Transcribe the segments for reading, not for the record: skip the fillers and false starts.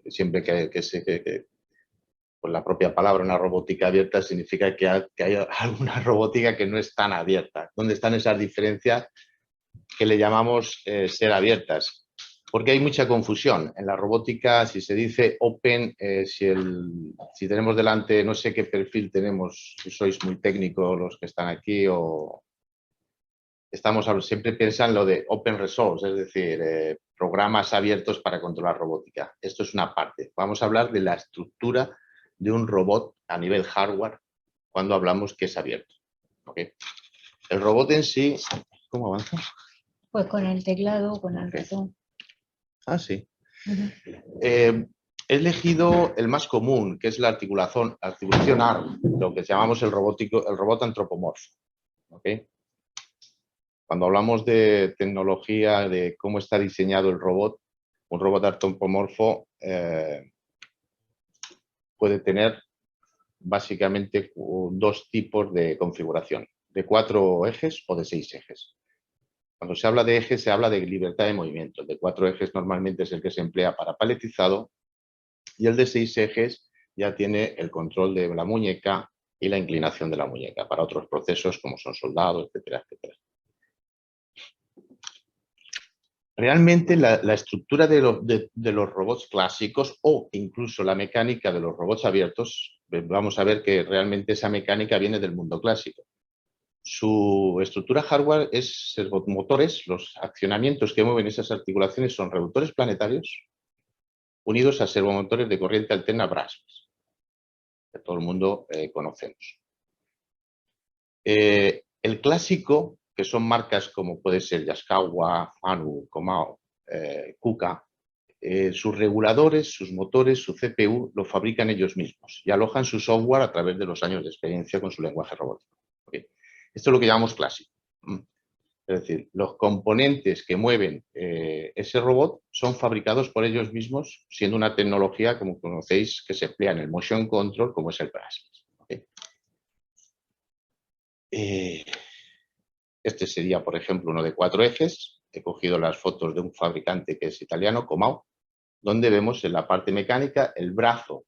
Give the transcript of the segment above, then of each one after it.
siempre pues la propia palabra, una robótica abierta, significa que hay alguna robótica que no es tan abierta. ¿Dónde están esas diferencias que le llamamos ser abiertas? Porque hay mucha confusión. En la robótica, si se dice open, si tenemos delante, no sé qué perfil tenemos, si sois muy técnicos los que están aquí, o siempre piensan lo de open resource, es decir, programas abiertos para controlar robótica. Esto es una parte. Vamos a hablar de la estructura de un robot a nivel hardware cuando hablamos que es abierto. ¿Okay? El robot en sí, ¿cómo avanza? Pues con el teclado, con el ratón. Ah, sí. He elegido el más común, que es la articulación ARM, lo que llamamos el robot antropomorfo. ¿Okay? Cuando hablamos de tecnología, de cómo está diseñado el robot, un robot antropomorfo puede tener básicamente dos tipos de configuración, de 4 ejes o de 6 ejes. Cuando se habla de ejes, se habla de libertad de movimiento. El de 4 ejes normalmente es el que se emplea para paletizado y el de 6 ejes ya tiene el control de la muñeca y la inclinación de la muñeca para otros procesos como son soldados, etcétera, etcétera. Realmente la estructura de los robots clásicos o incluso la mecánica de los robots abiertos, vamos a ver que realmente esa mecánica viene del mundo clásico. Su estructura hardware es servomotores, los accionamientos que mueven esas articulaciones son reductores planetarios unidos a servomotores de corriente alterna Braswell, que todo el mundo conocemos. El clásico, que son marcas como puede ser Yaskawa, Fanu, Komao, Kuka, sus reguladores, sus motores, su CPU, lo fabrican ellos mismos y alojan su software a través de los años de experiencia con su lenguaje robótico. ¿Okay? Esto es lo que llamamos clásico. Es decir, los componentes que mueven ese robot son fabricados por ellos mismos, siendo una tecnología, como conocéis, que se emplea en el motion control, como es el Braswell. ¿Okay? Este sería, por ejemplo, uno de 4 ejes. He cogido las fotos de un fabricante que es italiano, Comau, donde vemos en la parte mecánica el brazo.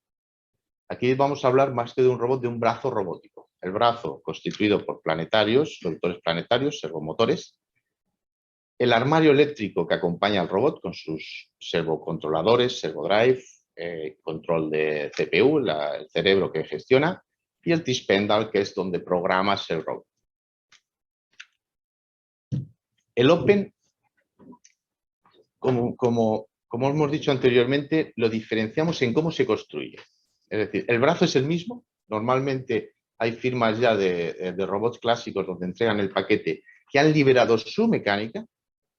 Aquí vamos a hablar más que de un robot, de un brazo robótico. El brazo constituido por planetarios, reductores planetarios, servomotores. El armario eléctrico que acompaña al robot con sus servocontroladores, servodrive, control de CPU, el cerebro que gestiona, y el T-Spindle, que es donde programas el robot. El Open, como hemos dicho anteriormente, lo diferenciamos en cómo se construye. Es decir, el brazo es el mismo. Normalmente hay firmas ya de robots clásicos donde entregan el paquete que han liberado su mecánica,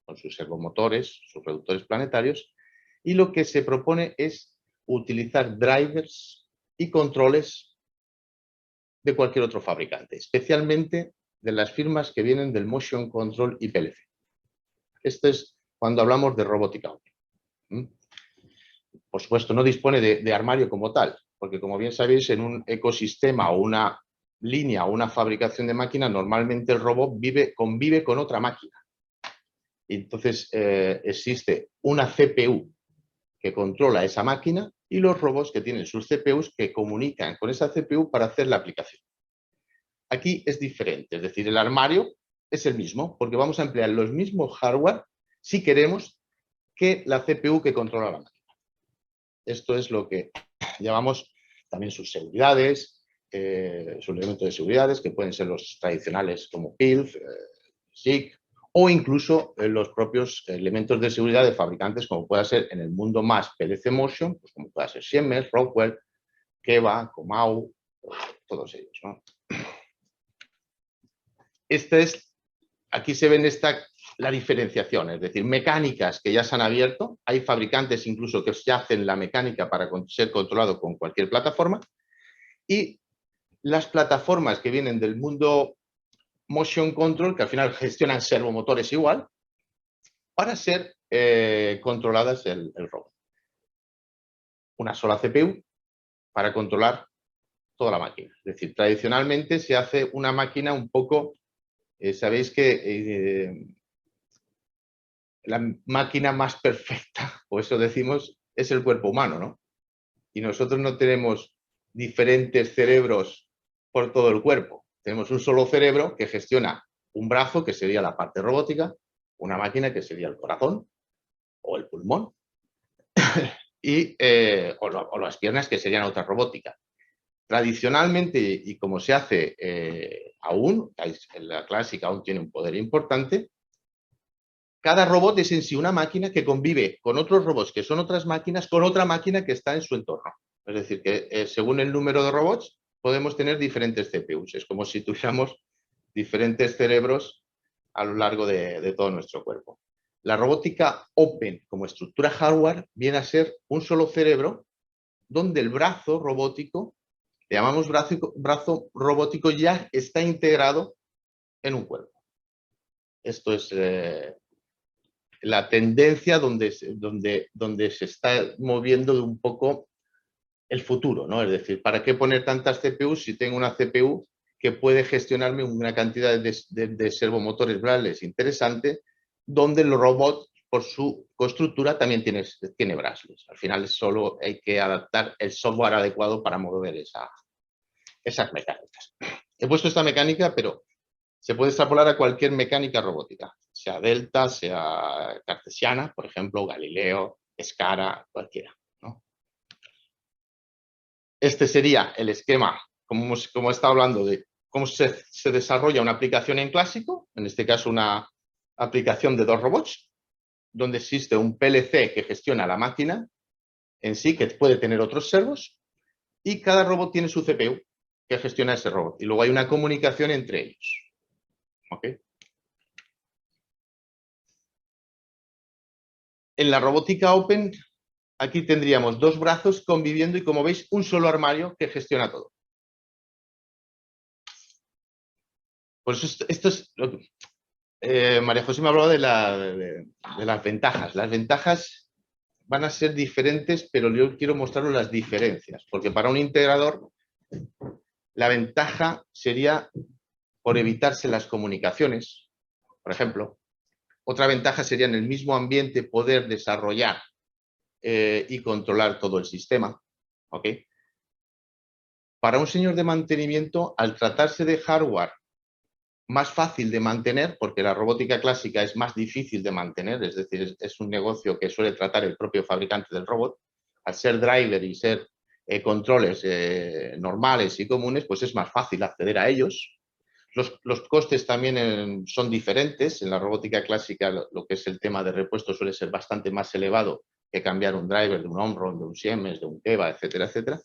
con sus servomotores, sus reductores planetarios, y lo que se propone es utilizar drivers y controles de cualquier otro fabricante, especialmente de las firmas que vienen del Motion Control y PLC. Esto es cuando hablamos de robótica. Por supuesto, no dispone de armario como tal, porque como bien sabéis, en un ecosistema o una línea o una fabricación de máquina, normalmente el robot convive con otra máquina. Y entonces existe una CPU que controla esa máquina y los robots que tienen sus CPUs que comunican con esa CPU para hacer la aplicación. Aquí es diferente, es decir, el armario es el mismo, porque vamos a emplear los mismos hardware si queremos que la CPU que controla la máquina. Esto es lo que llamamos también sus seguridades, sus elementos de seguridades, que pueden ser los tradicionales como PILF, SIG, o incluso los propios elementos de seguridad de fabricantes, como pueda ser en el mundo más PLC Motion, pues como pueda ser Siemens, Rockwell, Keva, Comau, todos ellos, ¿no? Aquí se ven la diferenciación, es decir, mecánicas que ya se han abierto, hay fabricantes incluso que ya hacen la mecánica para ser controlado con cualquier plataforma, y las plataformas que vienen del mundo Motion Control, que al final gestionan servomotores igual, para ser controladas el robot. Una sola CPU para controlar toda la máquina. Es decir, tradicionalmente se hace una máquina un poco, sabéis que la máquina más perfecta, o eso decimos, es el cuerpo humano, ¿no? y nosotros no tenemos diferentes cerebros por todo el cuerpo. Tenemos un solo cerebro que gestiona un brazo, que sería la parte robótica, una máquina, que sería el corazón o el pulmón, o las piernas, que serían otra robótica. Tradicionalmente, y como se hace aún, en la clásica aún tiene un poder importante, cada robot es en sí una máquina que convive con otros robots que son otras máquinas, con otra máquina que está en su entorno. Es decir, que según el número de robots podemos tener diferentes CPUs. Es como si tuviéramos diferentes cerebros a lo largo de todo nuestro cuerpo. La robótica open como estructura hardware viene a ser un solo cerebro donde el brazo robótico, le llamamos brazo robótico, ya está integrado en un cuerpo. Esto es la tendencia donde se está moviendo un poco el futuro, ¿no? Es decir, ¿para qué poner tantas CPUs si tengo una CPU que puede gestionarme una cantidad de servomotores brales interesante, donde el robot, por su constructura, también tiene brasles? Al final solo hay que adaptar el software adecuado para mover esas mecánicas. He puesto esta mecánica, pero se puede extrapolar a cualquier mecánica robótica, sea delta, sea cartesiana, por ejemplo, Galileo, Escara, cualquiera, ¿no? Este sería el esquema, como he estado hablando, de cómo se desarrolla una aplicación en clásico, en este caso una aplicación de dos robots, donde existe un PLC que gestiona la máquina en sí, que puede tener otros servos, y cada robot tiene su CPU que gestiona ese robot. Y luego hay una comunicación entre ellos. ¿Okay? En la robótica open, aquí tendríamos dos brazos conviviendo y, como veis, un solo armario que gestiona todo. Por eso esto es... María José me hablaba de las ventajas. Las ventajas van a ser diferentes, pero yo quiero mostraros las diferencias, porque para un integrador la ventaja sería por evitarse las comunicaciones, por ejemplo. Otra ventaja sería en el mismo ambiente poder desarrollar y controlar todo el sistema. ¿Okay? Para un señor de mantenimiento, al tratarse de hardware más fácil de mantener, porque la robótica clásica es más difícil de mantener, es decir, es un negocio que suele tratar el propio fabricante del robot, al ser driver y ser controles normales y comunes, pues es más fácil acceder a ellos. Los costes también son diferentes. En la robótica clásica lo que es el tema de repuesto suele ser bastante más elevado que cambiar un driver de un Omron, de un Siemens, de un Teva, etcétera, etcétera.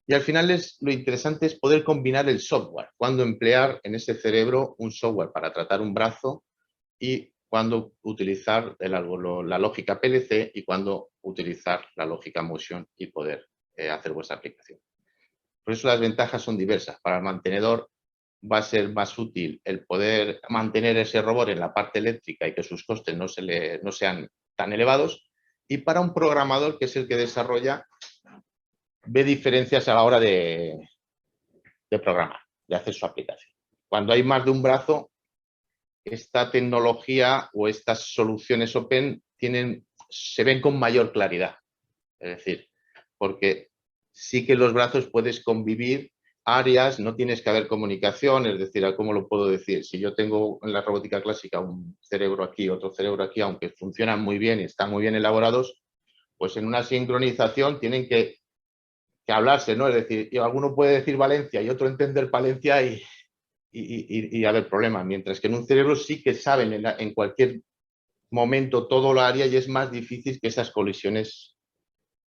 Y al final lo interesante es poder combinar el software, cuando emplear en ese cerebro un software para tratar un brazo y cuando utilizar la lógica PLC y cuando utilizar la lógica Motion y poder hacer vuestra aplicación. Por eso las ventajas son diversas. Para el mantenedor va a ser más útil el poder mantener ese robot en la parte eléctrica y que sus costes no sean tan elevados. Y para un programador, que es el que desarrolla, ve diferencias a la hora de programar, de hacer su aplicación. Cuando hay más de un brazo, esta tecnología o estas soluciones open se ven con mayor claridad. Es decir, porque sí que los brazos puedes convivir áreas, no tienes que haber comunicación, es decir, ¿cómo lo puedo decir? Si yo tengo en la robótica clásica un cerebro aquí, otro cerebro aquí, aunque funcionan muy bien y están muy bien elaborados, pues en una sincronización tienen que hablarse, ¿no? Es decir, alguno puede decir Valencia y otro entender Palencia y haber problemas, mientras que en un cerebro sí que saben en cualquier momento todo lo área y es más difícil que esas colisiones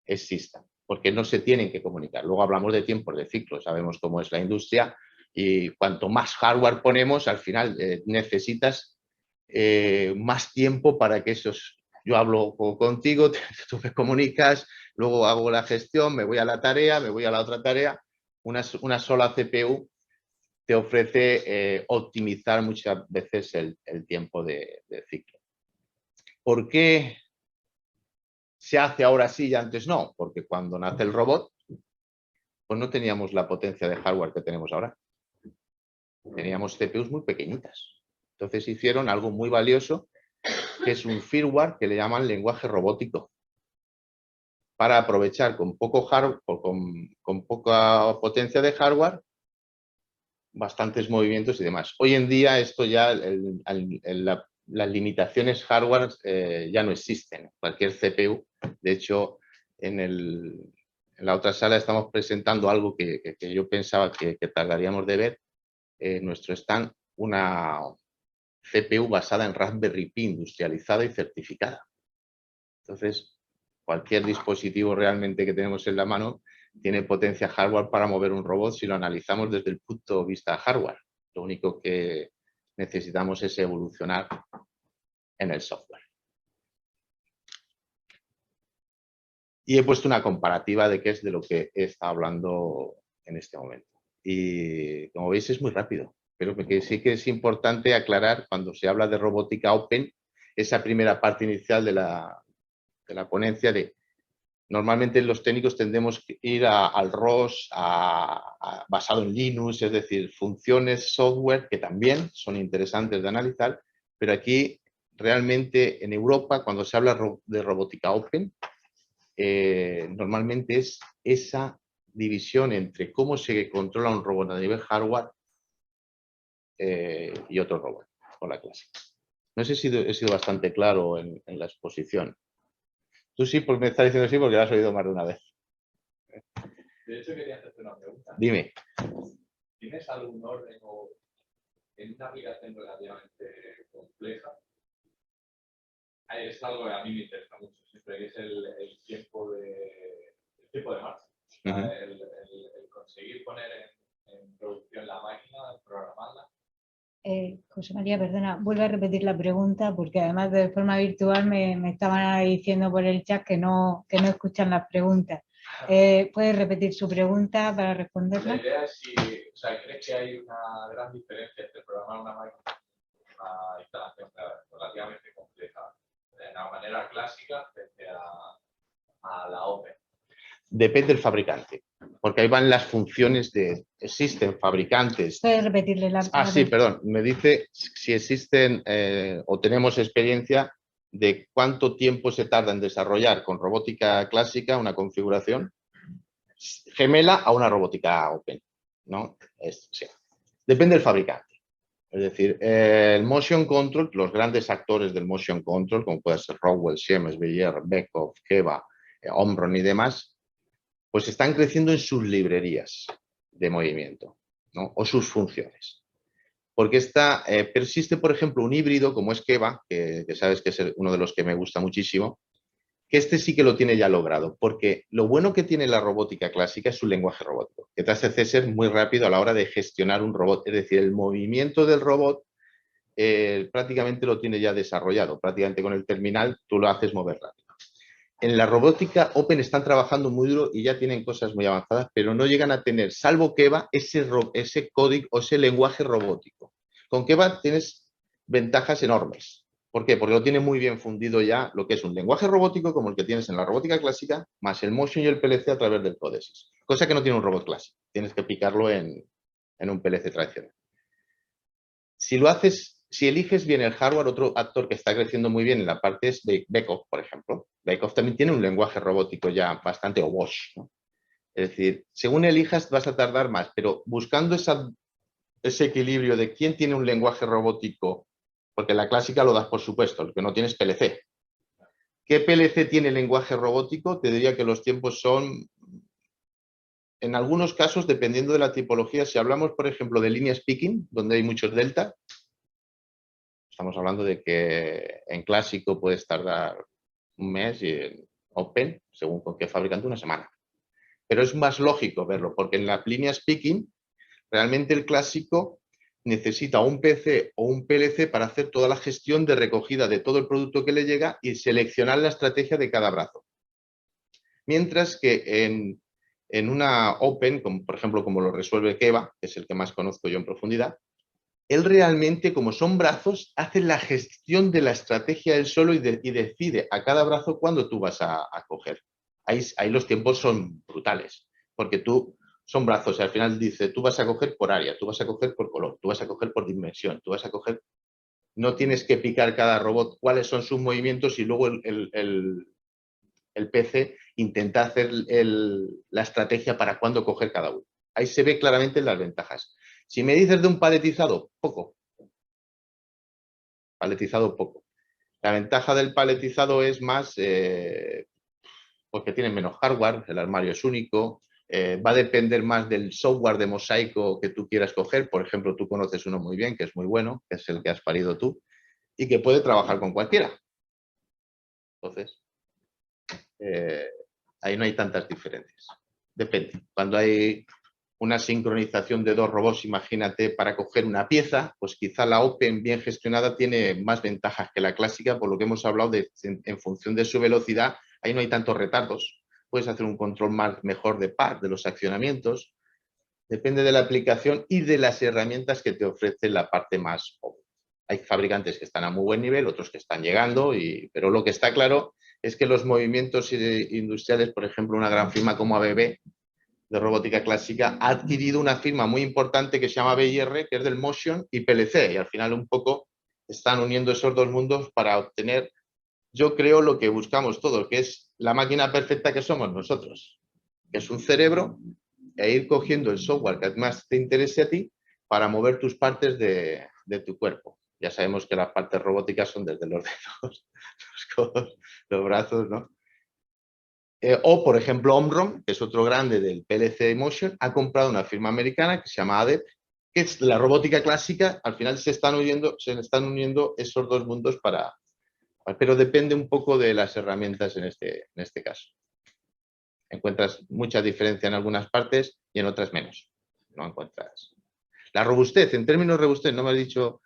existan, porque no se tienen que comunicar. Luego hablamos de tiempos de ciclo, sabemos cómo es la industria y cuanto más hardware ponemos, al final necesitas más tiempo para que yo hablo contigo, tú me comunicas, luego hago la gestión, me voy a la tarea, me voy a la otra tarea. Una sola CPU te ofrece optimizar muchas veces el tiempo de ciclo. ¿Por qué se hace ahora sí y antes no? Porque cuando nace el robot, pues no teníamos la potencia de hardware que tenemos ahora. Teníamos CPUs muy pequeñitas. Entonces hicieron algo muy valioso, que es un firmware que le llaman lenguaje robótico. para aprovechar con poco hardware, con poca potencia de hardware, bastantes movimientos y demás. Hoy en día esto ya, las limitaciones hardware ya no existen. Cualquier CPU, de hecho, en la otra sala estamos presentando algo que yo pensaba que tardaríamos de ver. Nuestro stand, una CPU basada en Raspberry Pi industrializada y certificada. Entonces, cualquier dispositivo realmente que tenemos en la mano tiene potencia hardware para mover un robot si lo analizamos desde el punto de vista hardware. Lo único que necesitamos es evolucionar en el software. Y he puesto una comparativa de qué es de lo que está hablando en este momento. Y como veis es muy rápido, pero que sí que es importante aclarar cuando se habla de robótica open, esa primera parte inicial de la ponencia de normalmente los técnicos tendemos que ir al ROS basado en Linux, es decir, funciones software que también son interesantes de analizar, pero aquí realmente en Europa cuando se habla de robótica open, normalmente es esa división entre cómo se controla un robot a nivel hardware y otro robot con la clásica. No sé si he sido bastante claro en la exposición. Tú sí, pues me estás diciendo sí porque lo has oído más de una vez. De hecho, quería hacerte una pregunta. Dime. ¿Tienes algún orden o en una aplicación relativamente compleja? Es algo que a mí me interesa mucho, siempre que es el tiempo de marcha. El conseguir poner en producción la máquina, programarla. José María, perdona, vuelve a repetir la pregunta porque además de forma virtual me estaban diciendo por el chat que no escuchan las preguntas. ¿Puede repetir su pregunta para responderla? La idea es si, o sea, ¿crees que hay una gran diferencia entre programar una máquina y una instalación relativamente compleja de la manera clásica frente a la Open? Depende del fabricante, porque ahí van las funciones de... Existen fabricantes... ¿Puede repetirle la pregunta? Sí, perdón. Me dice si existen o tenemos experiencia de cuánto tiempo se tarda en desarrollar con robótica clásica una configuración gemela a una robótica open, ¿no? Sí. Depende del fabricante. Es decir, el motion control, los grandes actores del motion control, como puede ser Rockwell, Siemens, Bayer, Beckhoff, Keva, Omron y demás, pues están creciendo en sus librerías de movimiento, ¿no? O sus funciones. Porque persiste, por ejemplo, un híbrido como es Keva, que sabes que es uno de los que me gusta muchísimo, que este sí que lo tiene ya logrado, porque lo bueno que tiene la robótica clásica es su lenguaje robótico, que te hace ser muy rápido a la hora de gestionar un robot, es decir, el movimiento del robot prácticamente lo tiene ya desarrollado, prácticamente con el terminal tú lo haces mover rápido. En la robótica Open están trabajando muy duro y ya tienen cosas muy avanzadas, pero no llegan a tener, salvo Keva, ese código o ese lenguaje robótico. Con Keva tienes ventajas enormes. ¿Por qué? Porque lo tiene muy bien fundido ya lo que es un lenguaje robótico como el que tienes en la robótica clásica, más el motion y el PLC a través del códex. Cosa que no tiene un robot clásico. Tienes que picarlo en un PLC tradicional. Si eliges bien el hardware, otro actor que está creciendo muy bien en la parte es Beckhoff, por ejemplo. Beckhoff también tiene un lenguaje robótico ya bastante Bosch, ¿no? Es decir, según elijas vas a tardar más, pero buscando ese equilibrio de quién tiene un lenguaje robótico, porque la clásica lo das por supuesto, el que no tienes PLC. ¿Qué PLC tiene lenguaje robótico? Te diría que los tiempos son, en algunos casos, dependiendo de la tipología, si hablamos, por ejemplo, de líneas picking, donde hay muchos delta, estamos hablando de que en clásico puedes tardar un mes y en Open, según con qué fabricante, una semana. Pero es más lógico verlo, porque en las líneas picking, realmente el clásico necesita un PC o un PLC para hacer toda la gestión de recogida de todo el producto que le llega y seleccionar la estrategia de cada brazo. Mientras que en una Open, como, por ejemplo, como lo resuelve Keva, que es el que más conozco yo en profundidad, él realmente, como son brazos, hace la gestión de la estrategia él solo y decide a cada brazo cuándo tú vas a coger. Ahí los tiempos son brutales, porque son brazos y al final dice, tú vas a coger por área, tú vas a coger por color, tú vas a coger por dimensión, tú vas a coger... No tienes que picar cada robot cuáles son sus movimientos y luego el PC intenta hacer la estrategia para cuándo coger cada uno. Ahí se ve claramente las ventajas. Si me dices de un paletizado, poco. Paletizado, poco. La ventaja del paletizado es más porque tiene menos hardware, el armario es único, va a depender más del software de mosaico que tú quieras coger. Por ejemplo, tú conoces uno muy bien, que es muy bueno, que es el que has parido tú, y que puede trabajar con cualquiera. Entonces, ahí no hay tantas diferencias. Depende. Cuando hay una sincronización de dos robots, imagínate, para coger una pieza, pues quizá la Open bien gestionada tiene más ventajas que la clásica, por lo que hemos hablado en función de su velocidad, ahí no hay tantos retardos. Puedes hacer un control mejor de par, de los accionamientos. Depende de la aplicación y de las herramientas que te ofrece la parte más Open. Hay fabricantes que están a muy buen nivel, otros que están llegando, pero lo que está claro es que los movimientos industriales, por ejemplo, una gran firma como ABB, de robótica clásica, ha adquirido una firma muy importante que se llama BIR, que es del Motion y PLC, y al final un poco están uniendo esos dos mundos para obtener, yo creo, lo que buscamos todos, que es la máquina perfecta que somos nosotros, que es un cerebro, e ir cogiendo el software que más te interese a ti para mover tus partes de tu cuerpo. Ya sabemos que las partes robóticas son desde los dedos, los codos, los brazos, ¿no? O, por ejemplo, Omron, que es otro grande del PLC Motion, ha comprado una firma americana que se llama ADEP, que es la robótica clásica. Al final se están uniendo esos dos mundos pero depende un poco de las herramientas en este caso. Encuentras mucha diferencia en algunas partes y en otras menos. No encuentras. La robustez, en términos de robustez, no me has dicho,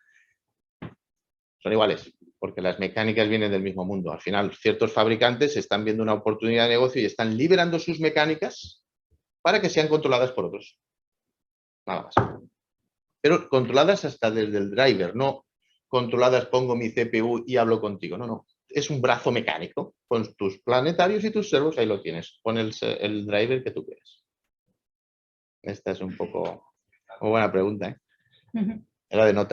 son iguales, porque las mecánicas vienen del mismo mundo. Al final, ciertos fabricantes están viendo una oportunidad de negocio y están liberando sus mecánicas para que sean controladas por otros. Nada más. Pero controladas hasta desde el driver, no controladas, pongo mi CPU y hablo contigo. No, no. Es un brazo mecánico con tus planetarios y tus servos, ahí lo tienes. Pon el driver que tú quieres. Esta es un poco... Muy buena pregunta, ¿eh? Era de nota.